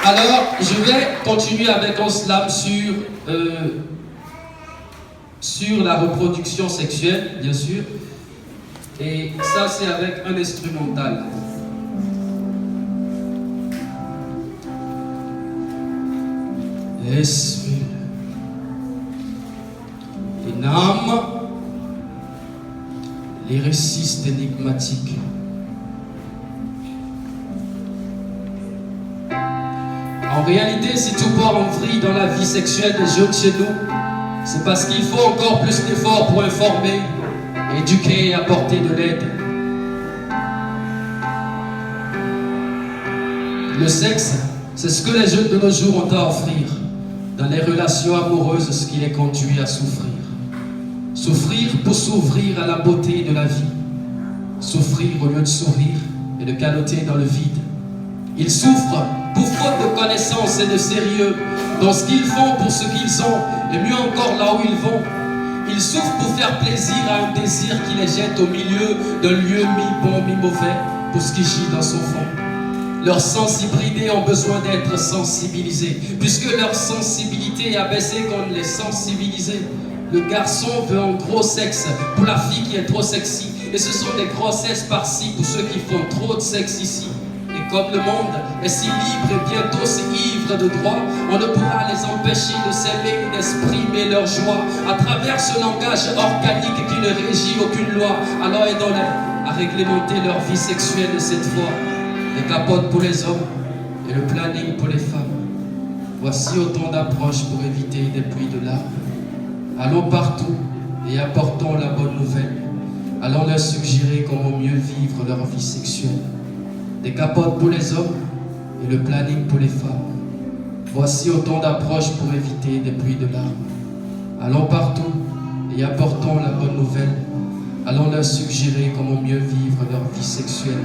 Alors, je vais continuer avec un slam sur la reproduction sexuelle, bien sûr. Et ça, c'est avec un instrumental. Esprit, une âme, les récits énigmatiques. En réalité, si tout part en vrille dans la vie sexuelle des jeunes chez nous, c'est parce qu'il faut encore plus d'efforts pour informer, éduquer et apporter de l'aide. Le sexe, c'est ce que les jeunes de nos jours ont à offrir dans les relations amoureuses, ce qui les conduit à souffrir. Souffrir pour s'ouvrir à la beauté de la vie. Souffrir au lieu de sourire et de caloter dans le vide. Ils souffrent pour faute de connaissances et de sérieux dans ce qu'ils font pour ce qu'ils ont, et mieux encore là où ils vont. Ils souffrent pour faire plaisir à un désir qui les jette au milieu d'un lieu mi-bon, mi-mauvais, pour ce qui gît dans son fond. Leurs sens hybridés ont besoin d'être sensibilisés, puisque leur sensibilité a baissé qu'on ne les sensibilisait. Le garçon veut un gros sexe pour la fille qui est trop sexy, et ce sont des grossesses par-ci pour ceux qui font trop de sexe ici. Et comme le monde est si libre et bientôt si ivre de droit, on ne pourra les empêcher de s'aimer et d'exprimer leur joie à travers ce langage organique qui ne régit aucune loi. Alors aidons-les à réglementer leur vie sexuelle de cette fois. Les capotes pour les hommes et le planning pour les femmes. Voici autant d'approches pour éviter des pluies de larmes. Allons partout et apportons la bonne nouvelle. Allons leur suggérer comment mieux vivre leur vie sexuelle. Des capotes pour les hommes et le planning pour les femmes. Voici autant d'approches pour éviter des pluies de larmes. Allons partout et apportons la bonne nouvelle. Allons leur suggérer comment mieux vivre leur vie sexuelle.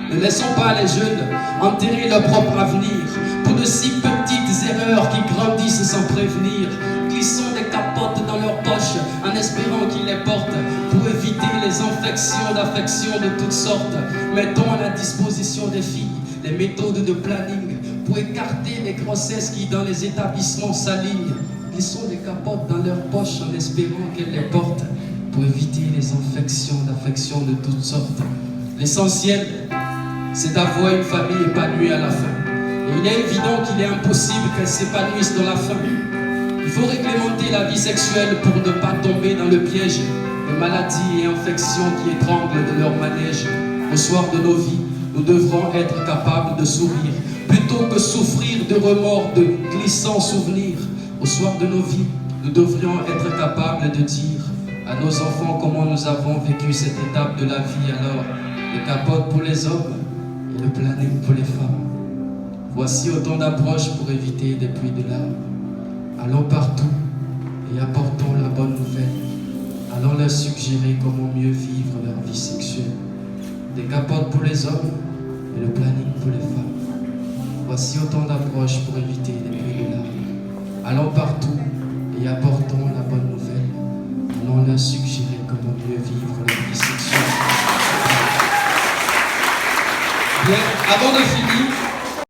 Ne laissons pas les jeunes enterrer leur propre avenir pour de si petites erreurs qui grandissent sans prévenir. Glissons des capotes dans leurs poches en espérant qu'ils les portent pour éviter les infections d'affections de toutes sortes. Mettons à la disposition des filles les méthodes de planning pour écarter les grossesses qui dans les établissements s'alignent. Glissons des capotes dans leurs poches en espérant qu'elles les portent pour éviter les infections d'affections de toutes sortes. L'essentiel, c'est d'avoir une famille épanouie à la fin. Et il est évident qu'il est impossible qu'elle s'épanouisse dans la fin. Il faut réglementer la vie sexuelle pour ne pas tomber dans le piège de maladies et infections qui étranglent de leur manège. Au soir de nos vies, nous devrons être capables de sourire plutôt que souffrir de remords, de glissants souvenirs. Au soir de nos vies, nous devrions être capables de dire à nos enfants comment nous avons vécu cette étape de la vie. Alors, les capotes pour les hommes et le planning pour les femmes. Voici autant d'approches pour éviter des pluies de larmes. Allons partout et apportons la bonne nouvelle. Allons leur suggérer comment mieux vivre leur vie sexuelle. Des capotes pour les hommes et le planning pour les femmes. Voici autant d'approches pour éviter des pluies de larmes. Allons partout et apportons la bonne nouvelle. Allons leur suggérer comment mieux vivre leur vie sexuelle. Bien, avant de finir,